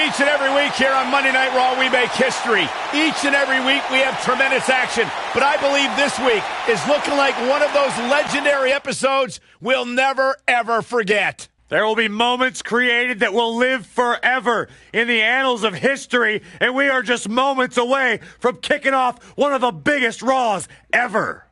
Each and every week here on Monday Night Raw, we make history. Each and every week, we have tremendous action. But I believe this week is looking like one of those legendary episodes we'll never, ever forget. There will be moments created that will live forever in the annals of history, and we are just moments away from kicking off one of the biggest Raws ever.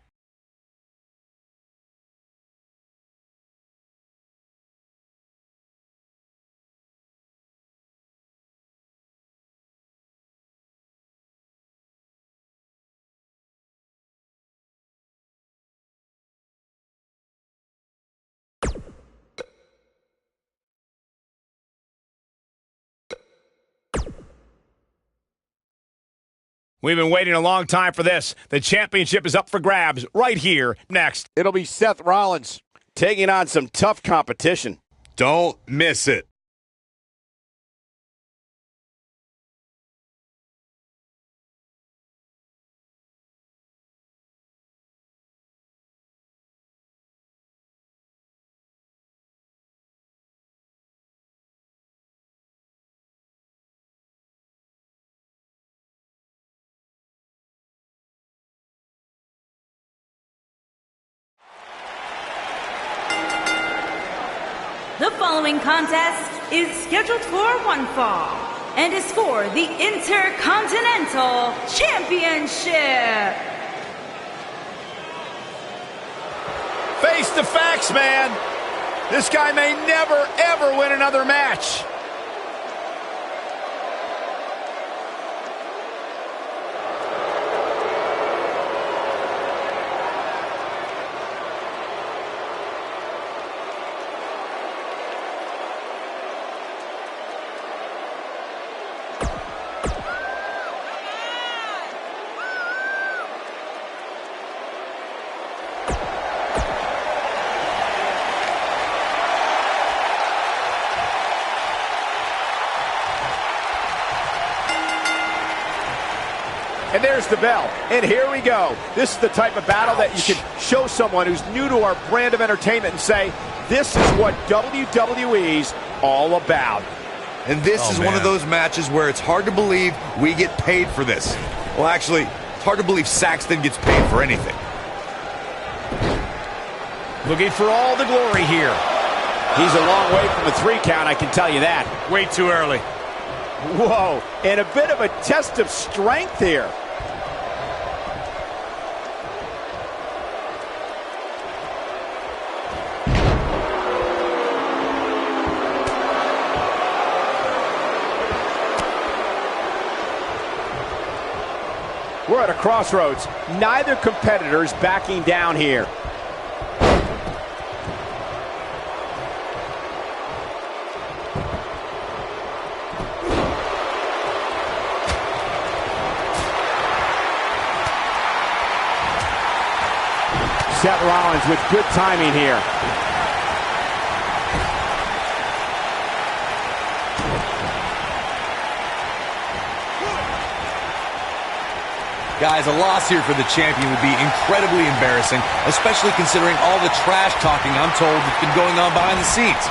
We've been waiting a long time for this. The championship is up for grabs right here, next. It'll be Seth Rollins taking on some tough competition. Don't miss it. The following contest is scheduled for one fall and is for the Intercontinental Championship. Face the facts, man. This guy may never, ever win another match. And there's the bell. And here we go. This is the type of battle that you can show someone who's new to our brand of entertainment and say, this is what WWE's all about. And this is one of those matches where it's hard to believe we get paid for this. Well, actually, it's hard to believe Saxton gets paid for anything. Looking for all the glory here. He's a long way from the 3 count, I can tell you that. Way too early. Whoa, and a bit of a test of strength here. We're at a crossroads. Neither competitor's backing down here. Seth Rollins with good timing here. Guys, a loss here for the champion would be incredibly embarrassing, especially considering all the trash talking I'm told that's been going on behind the scenes.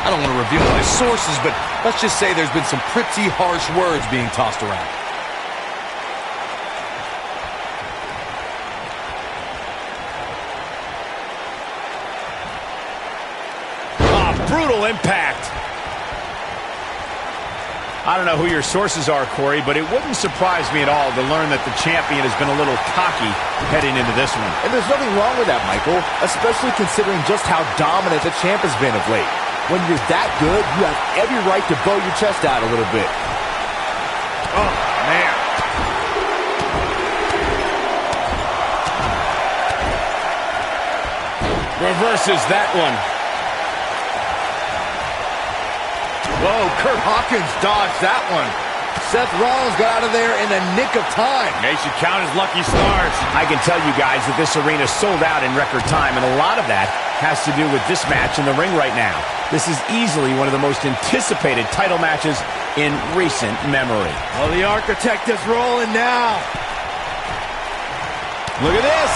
I don't want to reveal my sources, but let's just say there's been some pretty harsh words being tossed around. Brutal impact. I don't know who your sources are, Corey, but it wouldn't surprise me at all to learn that the champion has been a little cocky heading into this one. And there's nothing wrong with that, Michael, especially considering just how dominant the champ has been of late. When you're that good, you have every right to bow your chest out a little bit. Oh, man. Reverses that one. Whoa, Kurt Hawkins dodged that one. Seth Rollins got out of there in the nick of time. They should count his lucky stars. I can tell you guys that this arena sold out in record time, and a lot of that has to do with this match in the ring right now. This is easily one of the most anticipated title matches in recent memory. Well, the architect is rolling now. Look at this.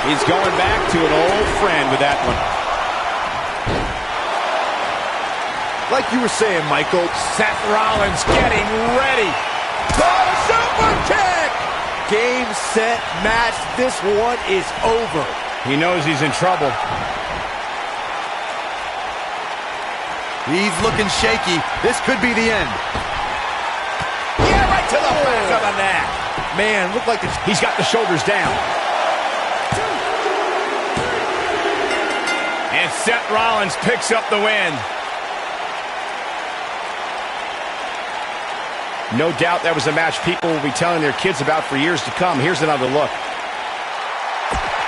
He's going back to an old friend with that one. Like you were saying, Michael, Seth Rollins getting ready. The super kick! Game, set, match. This one is over. He knows he's in trouble. He's looking shaky. This could be the end. Yeah, right to the back of the neck. Man, look like He's got the shoulders down. And Seth Rollins picks up the win. No doubt that was a match people will be telling their kids about for years to come. Here's another look.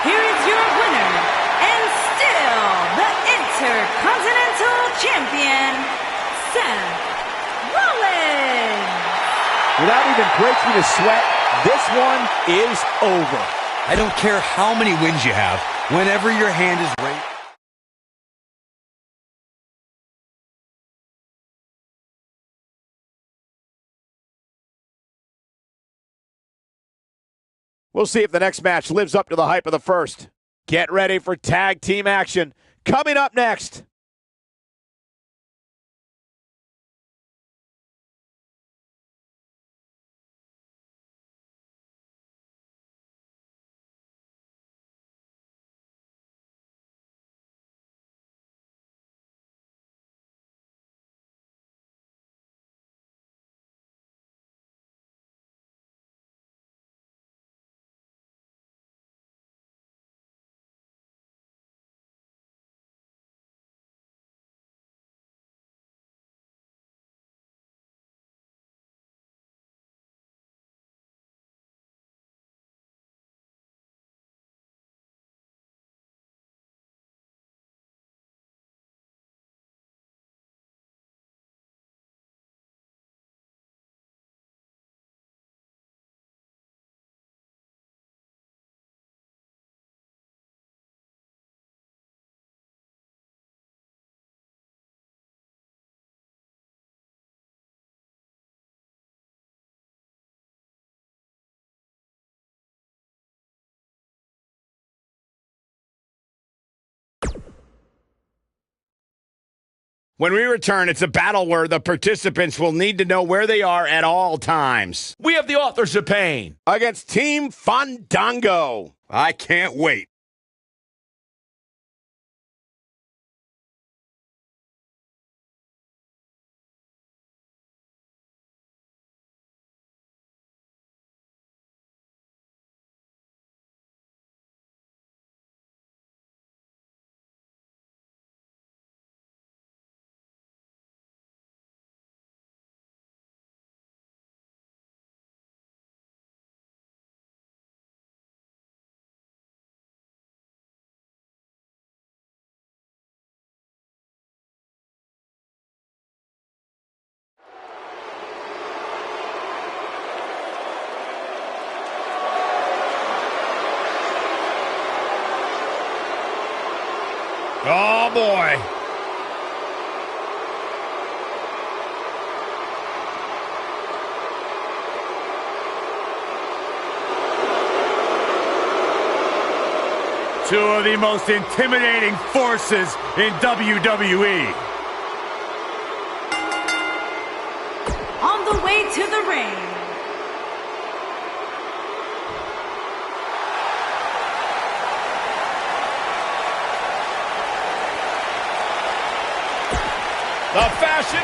Here is your winner, and still the Intercontinental Champion, Seth Rollins. without even breaking a sweat, this one is over. I don't care how many wins you have. Whenever your hand is raised. We'll see if the next match lives up to the hype of the first. Get ready for tag team action. Coming up next. When we return, it's a battle where the participants will need to know where they are at all times. We have the Authors of Pain against Team Fandango. I can't wait. Oh, boy. Two of the most intimidating forces in WWE. On the way to the ring, The fashion.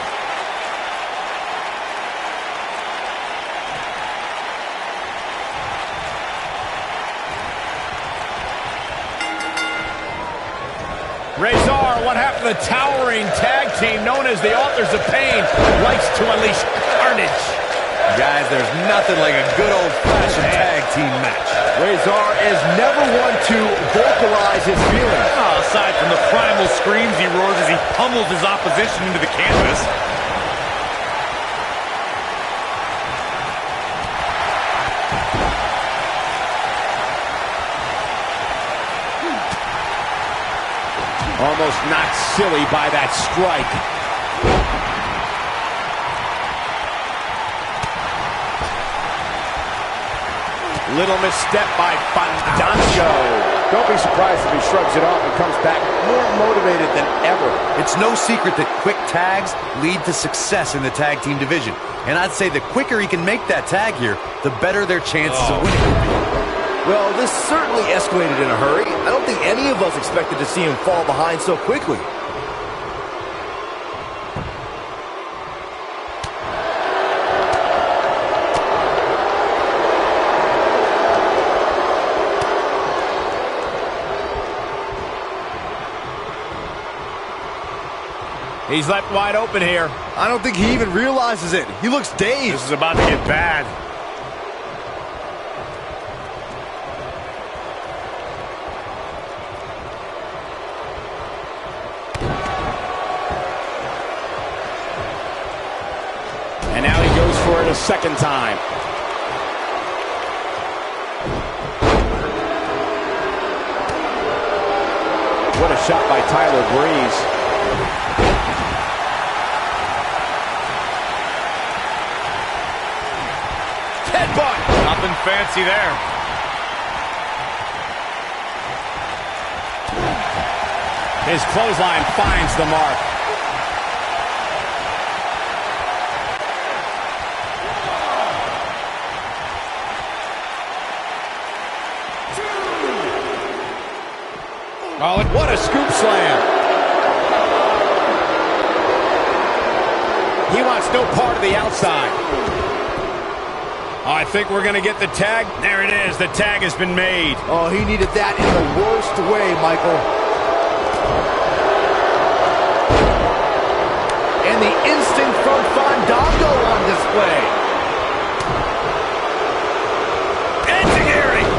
Razor, one half of the towering tag team known as the Authors of Pain, likes to unleash carnage. Guys, there's nothing like a good old-fashioned tag team match. Razor is never one to vocalize his feelings. Aside from the primal screams he roars as he pummels his opposition into the canvas. Almost knocked silly by that strike. Little misstep by Fandango. Don't be surprised if he shrugs it off and comes back more motivated than ever. It's no secret that quick tags lead to success in the tag team division. And I'd say the quicker he can make that tag here, the better their chances of winning will be. Well, this certainly escalated in a hurry. I don't think any of us expected to see him fall behind so quickly. He's left wide open here. I don't think he even realizes it. He looks dazed. This is about to get bad. And now he goes for it a second time. What a shot by Tyler Breeze. Headbutt. Nothing fancy there. His clothesline finds the mark. Oh, what a scoop slam. He wants no part of the outside. I think we're going to get the tag. There it is. The tag has been made. Oh, he needed that in the worst way, Michael. And the instinct from Fandango on display.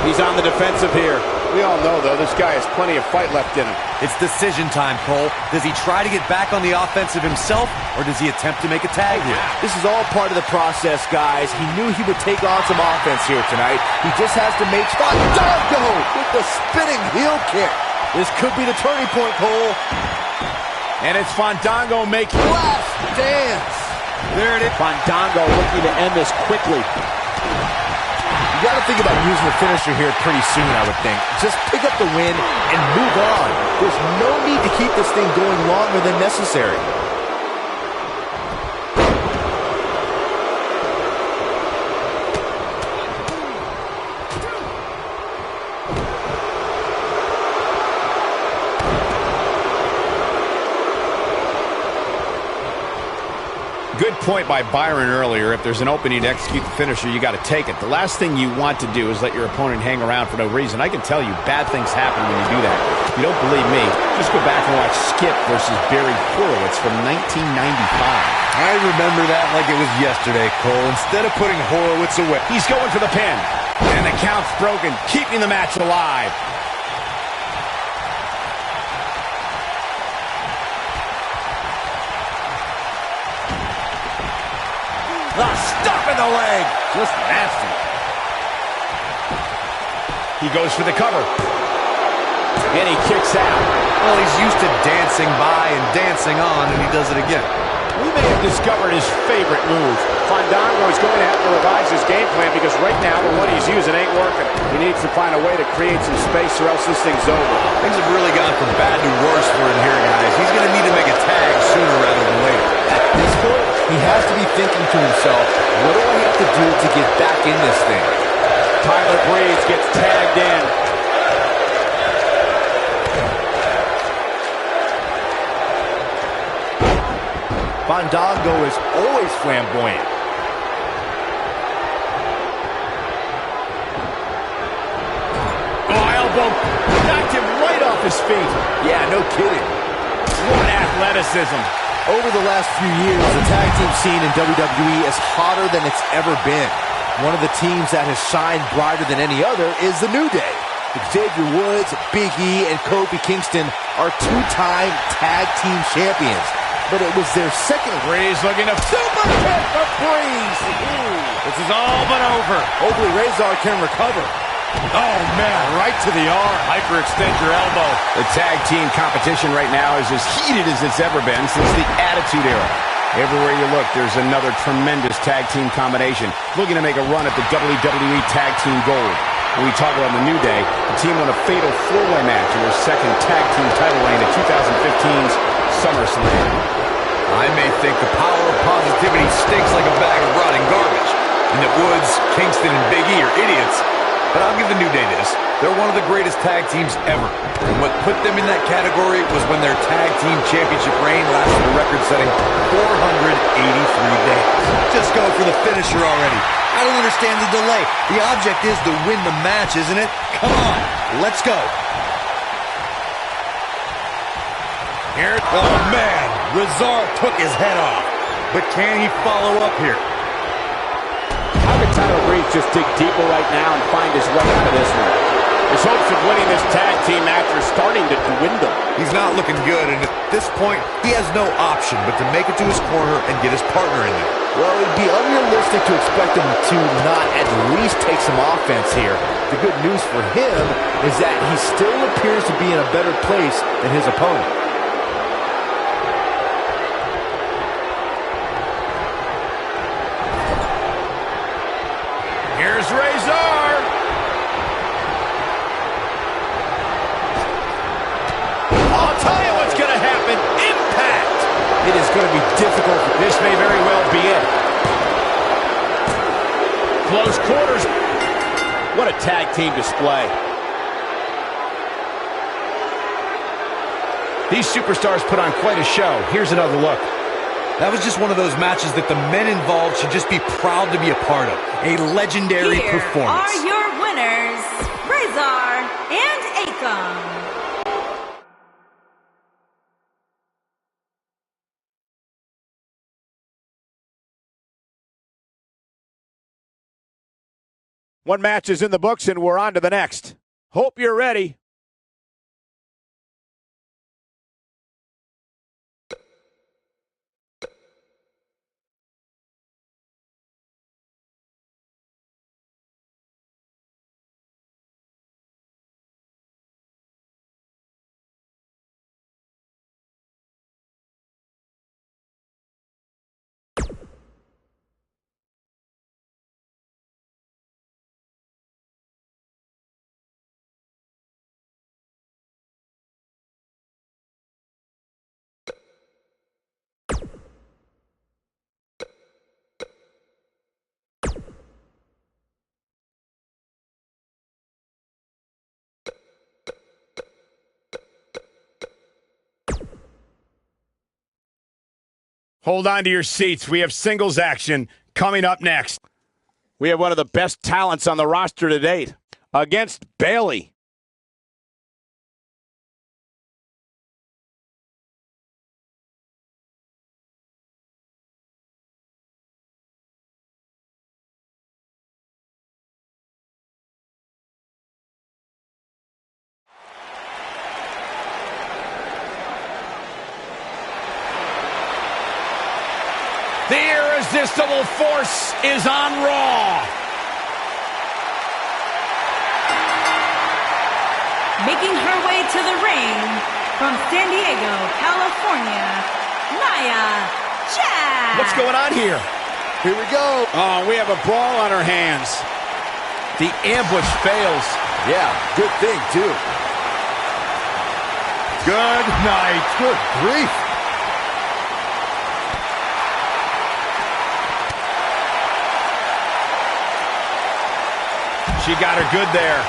He's on the defensive here. We all know, though, this guy has plenty of fight left in him. It's decision time, Cole. Does he try to get back on the offensive himself, or does he attempt to make a tag here? This is all part of the process, guys. He knew he would take on some offense here tonight. He just has to make Fandango with the spinning heel kick. This could be the turning point, Cole. And it's Fandango making Last dance. There it is. Fandango looking to end this quickly. You got to think about using the finisher here pretty soon, I would think. Just pick up the win and move on. There's no need to keep this thing going longer than necessary. Good point by Byron earlier. If there's an opening to execute the finisher, you got to take it. The last thing you want to do is let your opponent hang around for no reason. I can tell you, bad things happen when you do that. If you don't believe me, just go back and watch Skip versus Barry Horowitz from 1995. I remember that like it was yesterday, Cole. Instead of putting Horowitz away, He's going for the pin. And the count's broken, keeping the match alive. The stop in the leg. Just nasty. He goes for the cover. And he kicks out. well, he's used to dancing by and dancing on, and he does it again. We may have discovered his favorite move. Fandango is going to have to revise his game plan because right now the one he's using ain't working. He needs to find a way to create some space or else this thing's over. Things have really gone from bad to worse for him here, guys. He's going to need to make a tag sooner rather than later. At this point, he has to be thinking to himself, what do I have to do to get back in this thing? Tyler Breeze gets tagged in. Fandango is always flamboyant. Oh, elbow knocked him right off his feet. Yeah, no kidding. What athleticism. Over the last few years, the tag team scene in WWE is hotter than it's ever been. One of the teams that has shined brighter than any other is the New Day. Xavier Woods, Big E, and Kofi Kingston are two-time tag team champions. But it was their second. Breeze looking to Super kick for Breeze. This is all but over. Hopefully Razor can recover. Oh, man, right to the arm. Hyperextend your elbow. The tag team competition right now is as heated as it's ever been since the Attitude Era. Everywhere you look, there's another tremendous tag team combination looking to make a run at the WWE Tag Team Gold. When we talk about the New Day, the team won a fatal four-way match in their second tag team title reign at 2015's SummerSlam. I may think the power of positivity stinks like a bag of rotting garbage, and that Woods, Kingston, and Big E are idiots, but I'll give the New Day this. They're one of the greatest tag teams ever. And what put them in that category was when their tag team championship reign lasted a record-setting 483 days. Just go for the finisher already. I don't understand the delay. The object is to win the match, isn't it? Come on, let's go. Here, oh man, Rezar took his head off. But can he follow up here? How could Tyler Breeze just dig deeper right now and find his way out of this one? His hopes of winning this tag team match are starting to dwindle. He's not looking good, and at this point, he has no option but to make it to his corner and get his partner in there. Well, it'd be unrealistic to expect him to not at least take some offense here. The good news for him is that he still appears to be in a better place than his opponent. Here's Rezar. I'll tell you what's going to happen. Impact. It is going to be difficult. This may very well be it. Close quarters. What a tag team display. These superstars put on quite a show. Here's another look. That was just one of those matches that the men involved should just be proud to be a part of. A legendary performance. Here are your winners, Rezar and Akam. One match is in the books, and we're on to the next. Hope you're ready. Hold on to your seats. We have singles action coming up next. We have one of the best talents on the roster to date against Bayley. The irresistible force is on Raw. Making her way to the ring from San Diego, California, Nia Jax. What's going on here? Here we go. Oh, we have a brawl on our hands. The ambush fails. Yeah, good thing, too. Good night. Good grief. She got her good there.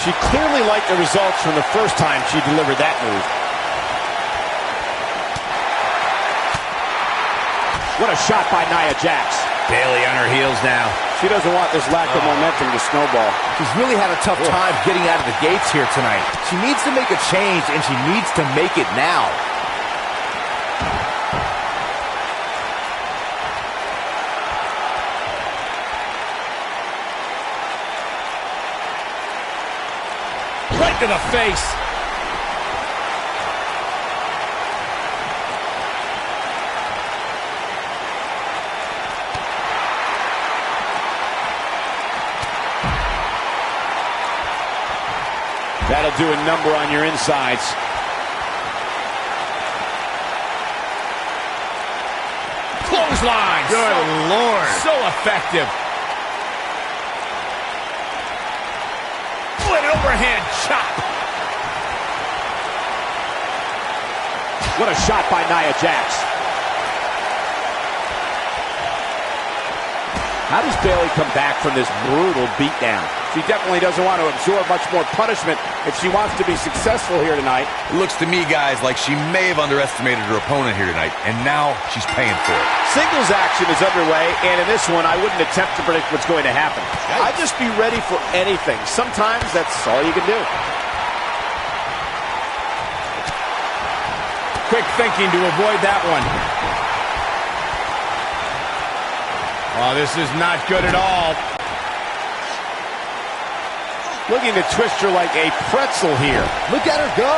She clearly liked the results from the first time she delivered that move. What a shot by Nia Jax. Bayley on her heels now. She doesn't want this lack of momentum to snowball. She's really had a tough time getting out of the gates here tonight. She needs to make a change, and she needs to make it now. Right to the face. That'll do a number on your insides. Clothesline. Good Lord. So effective. overhand chop. What a shot by Nia Jax. How does Bayley come back from this brutal beatdown? She definitely doesn't want to absorb much more punishment if she wants to be successful here tonight. It looks to me, guys, like she may have underestimated her opponent here tonight, and now she's paying for it. Singles action is underway, and in this one, I wouldn't attempt to predict what's going to happen. I'd just be ready for anything. Sometimes that's all you can do. Quick thinking to avoid that one. Oh, this is not good at all. Looking to twist her like a pretzel here. Look at her go.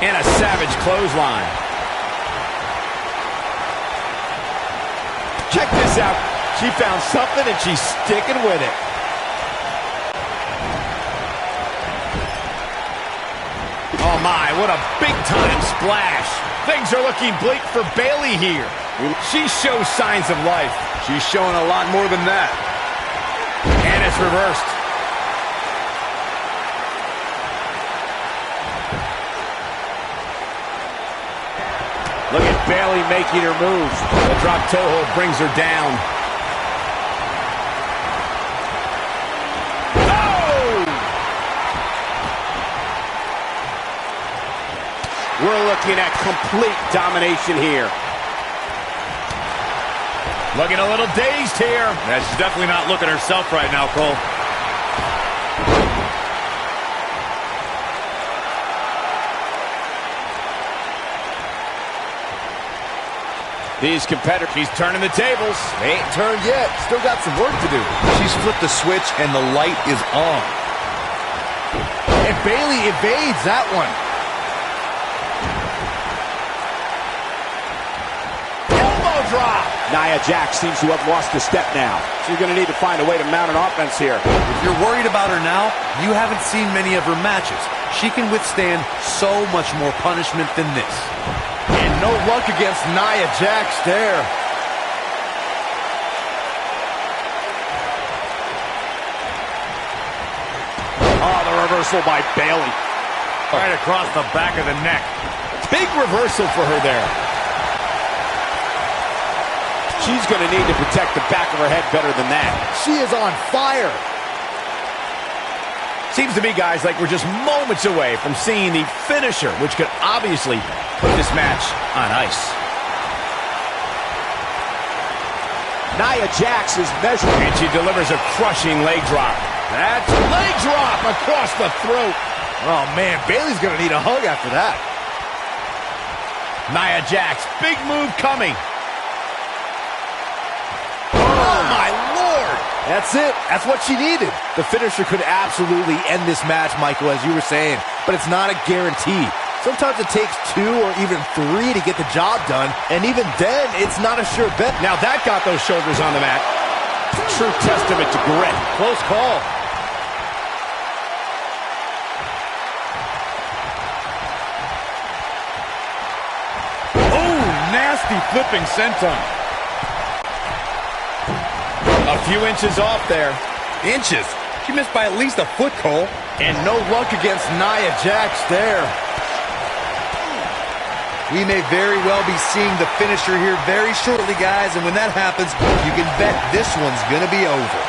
And a savage clothesline. Check this out. She found something and she's sticking with it. Oh my, what a big-time splash. Things are looking bleak for Bayley here. She shows signs of life. She's showing a lot more than that. And it's reversed. Look at Bayley making her moves. The drop toe hold brings her down. Oh! We're looking at complete domination here. Looking a little dazed here. Yeah, she's definitely not looking herself right now, Cole. These competitors, she's turning the tables. They ain't turned yet. Still got some work to do. She's flipped the switch, and the light is on. And Bayley evades that one. Drop. Nia Jax seems to have lost a step now. She's going to need to find a way to mount an offense here. If you're worried about her now, you haven't seen many of her matches. She can withstand so much more punishment than this. And no luck against Nia Jax there. Oh, the reversal by Bayley. Right across the back of the neck. Big reversal for her there. She's going to need to protect the back of her head better than that. She is on fire. Seems to me, guys, like we're just moments away from seeing the finisher, which could obviously put this match on ice. Nia Jax is measuring. And she delivers a crushing leg drop. That's leg drop across the throat. Oh, man, Bayley's going to need a hug after that. Nia Jax, big move coming. That's it. That's what she needed. The finisher could absolutely end this match, Michael, as you were saying, but it's not a guarantee. Sometimes it takes 2 or even 3 to get the job done, and even then, it's not a sure bet. Now that got those shoulders on the mat. True testament to grit. Close call. Oh, nasty flipping senton. A few inches off there. Inches? She missed by at least a foot, Cole. And no luck against Nia Jax there. We may very well be seeing the finisher here very shortly, guys, and when that happens, you can bet this one's going to be over.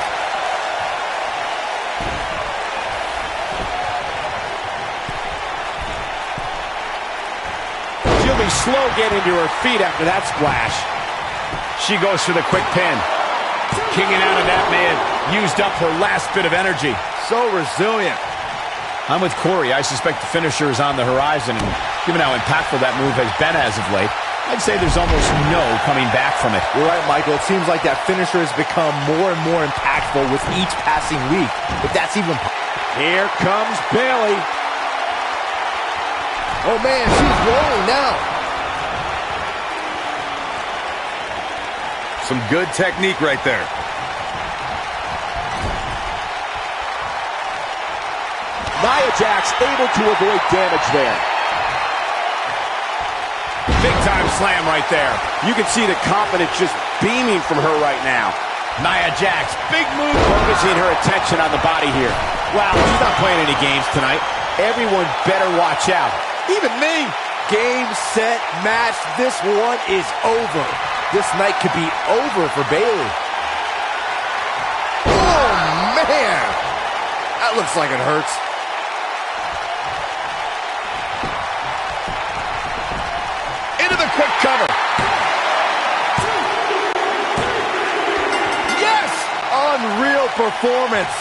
She'll be slow getting to her feet after that splash. She goes for the quick pin. Kicking out of that man used up her last bit of energy. So resilient. I'm with Corey. I suspect the finisher is on the horizon, and given how impactful that move has been as of late, I'd say there's almost no coming back from it. You're right, Michael. It seems like that finisher has become more and more impactful with each passing week. If that's even... Here comes Bayley. Oh, man, she's rolling now. Some good technique right there. Nia Jax able to avoid damage there. Big time slam right there. You can see the confidence just beaming from her right now. Nia Jax, big move. Focusing her attention on the body here. Wow, she's not playing any games tonight. Everyone better watch out. Even me. Game, set, match. This one is over. This night could be over for Bayley. Oh, man. That looks like it hurts. Into the quick cover. Yes! Unreal performance.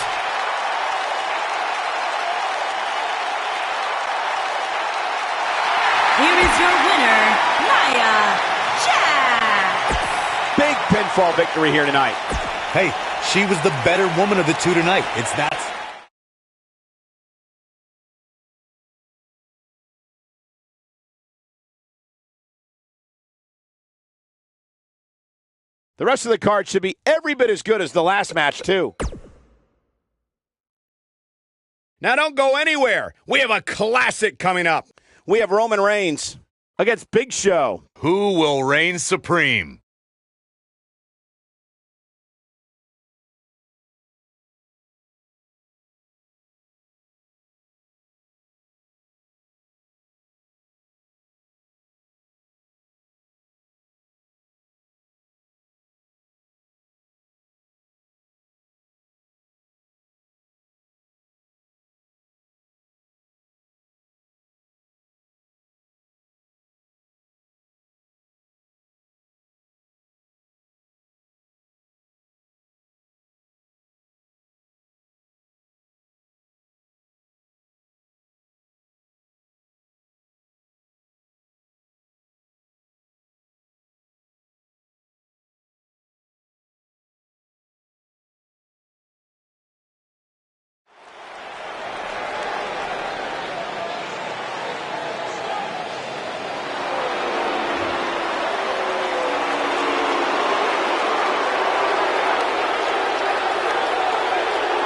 Here is your winner, Nia Jax. Big pinfall victory here tonight. Hey, she was the better woman of the two tonight. It's that. The rest of the card should be every bit as good as the last match, too. Now don't go anywhere. We have a classic coming up. We have Roman Reigns against Big Show. Who will reign supreme?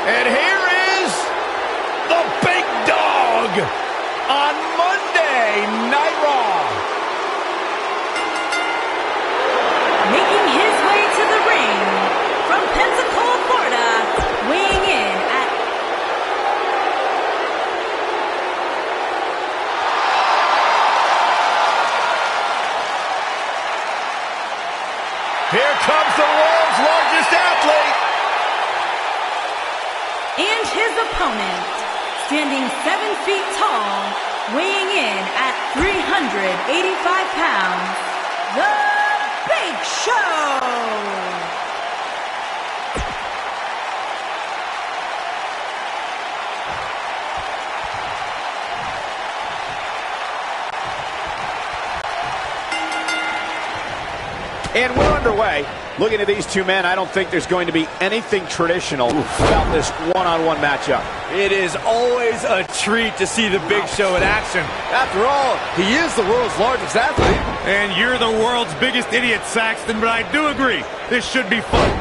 And here is the big dog on Monday Night Raw. Making his way to the ring from Pensacola, Florida, weighing in at Here comes the world's largest athlete. and his opponent, standing 7 feet tall, weighing in at 385 pounds, The Big Show! And we're underway. Looking at these two men, I don't think there's going to be anything traditional about this one-on-one matchup. It is always a treat to see the Big Show in action. After all, he is the world's largest athlete. And you're the world's biggest idiot, Saxton, but I do agree. This should be fun.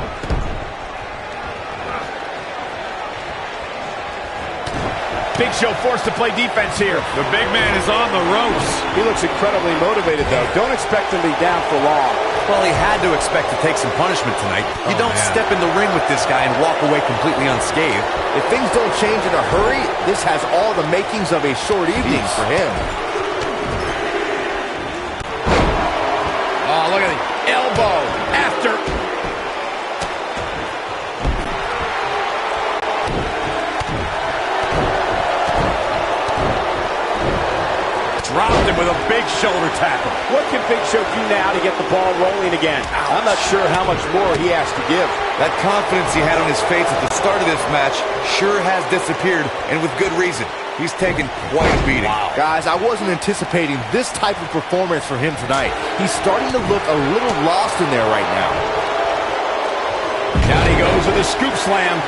Big Show forced to play defense here. The big man is on the ropes. He looks incredibly motivated, though. Don't expect him to be down for long. Well, he had to expect to take some punishment tonight. You don't step in the ring with this guy and walk away completely unscathed. If things don't change in a hurry, this has all the makings of a short evening for him. Oh, look at the elbow after. Dropped him with a big shoulder tackle. What can Big Show do now to get the ball rolling again? I'm not sure how much more he has to give. That confidence he had on his face at the start of this match sure has disappeared, and with good reason. He's taken quite a beating. Wow. Guys, I wasn't anticipating this type of performance for him tonight. He's starting to look a little lost in there right now. Down he goes with a scoop slam.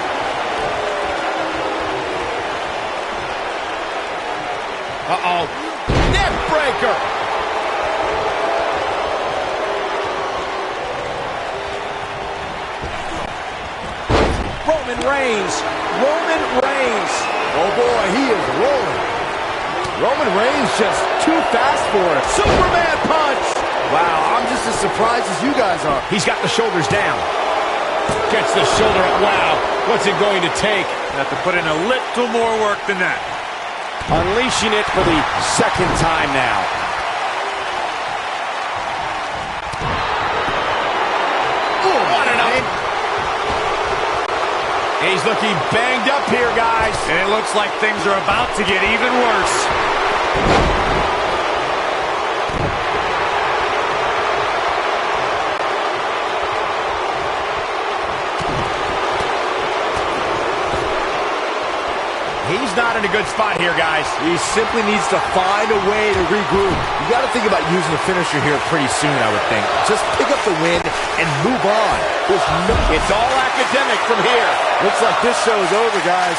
Uh-oh. Neck breaker. Roman Reigns. Roman Reigns. Oh boy, he is rolling. Roman Reigns just too fast for it. Superman punch. Wow, I'm just as surprised as you guys are. He's got the shoulders down. Gets the shoulder up. Wow, what's it going to take? Have to put in a little more work than that. Unleashing it for the second time now. He's looking banged up here, guys. And it looks like things are about to get even worse. He's not in a good spot here, guys. He simply needs to find a way to regroup. You got to think about using a finisher here pretty soon, I would think. Just pick up the win and move on. It's all academic from here. Looks like this show is over, guys.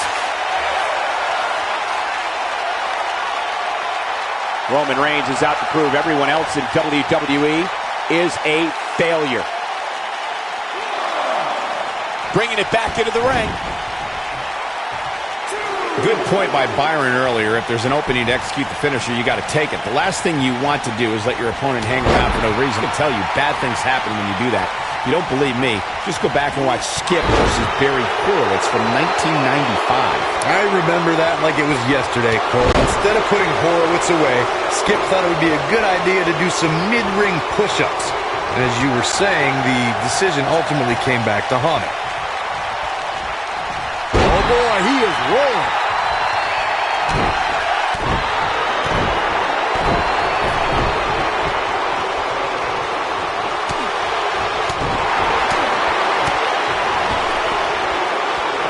Roman Reigns is out to prove everyone else in WWE is a failure. Bringing it back into the ring. Good point by Byron earlier. If there's an opening to execute the finisher, you got to take it. The last thing you want to do is let your opponent hang around for no reason. I can tell you, bad things happen when you do that. If you don't believe me, just go back and watch Skip versus Barry Horowitz from 1995. I remember that like it was yesterday, Cole. Instead of putting Horowitz away, Skip thought it would be a good idea to do some mid-ring push-ups. And as you were saying, the decision ultimately came back to haunt him. Oh boy, he is rolling.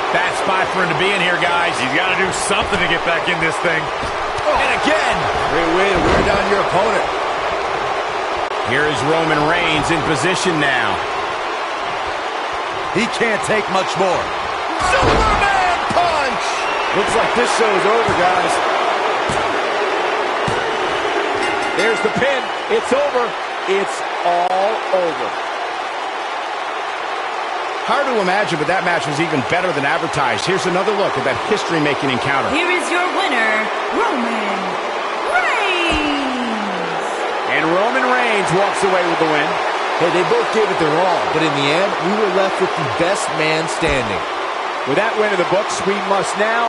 Bad spot for him to be in here, guys. He's got to do something to get back in this thing. And again. Great way to wear down your opponent. Here is Roman Reigns in position now. He can't take much more. Superman punch! Looks like this show is over, guys. There's the pin. It's over. It's all over. Hard to imagine, but that match was even better than advertised. Here's another look at that history-making encounter. Here is your winner, Roman Reigns. And Roman Reigns walks away with the win. Hey, they both gave it their all, but in the end, we were left with the best man standing. With that win in the books, we must now